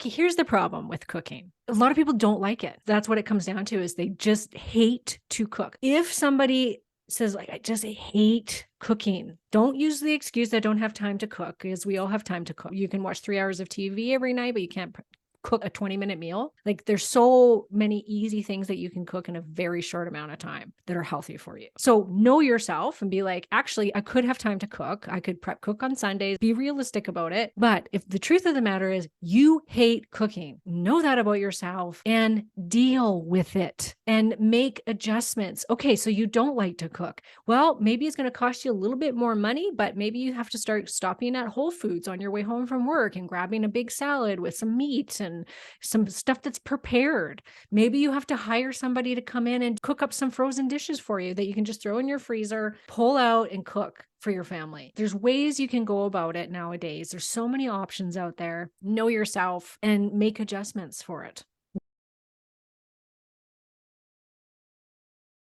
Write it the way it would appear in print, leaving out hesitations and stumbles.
Okay, here's the problem with cooking. A lot of people don't like it. That's what it comes down to, is they just hate to cook. If somebody says like, I just hate cooking, don't use the excuse that I don't have time to cook, because we all have time to cook. You can watch 3 hours of TV every night, but you can't cook a 20-minute meal. Like, there's so many easy things that you can cook in a very short amount of time that are healthy for you. So know yourself and be like, actually, I could have time to cook. I could prep cook on Sundays, be realistic about it. But if the truth of the matter is you hate cooking, know that about yourself and deal with it and make adjustments. Okay, so you don't like to cook. Well, maybe it's going to cost you a little bit more money, but maybe you have to start stopping at Whole Foods on your way home from work and grabbing a big salad with some meat and some stuff that's prepared. Maybe you have to hire somebody to come in and cook up some frozen dishes for you that you can just throw in your freezer, pull out and cook for your family. There's ways you can go about it nowadays. There's so many options out there. Know yourself and make adjustments for it.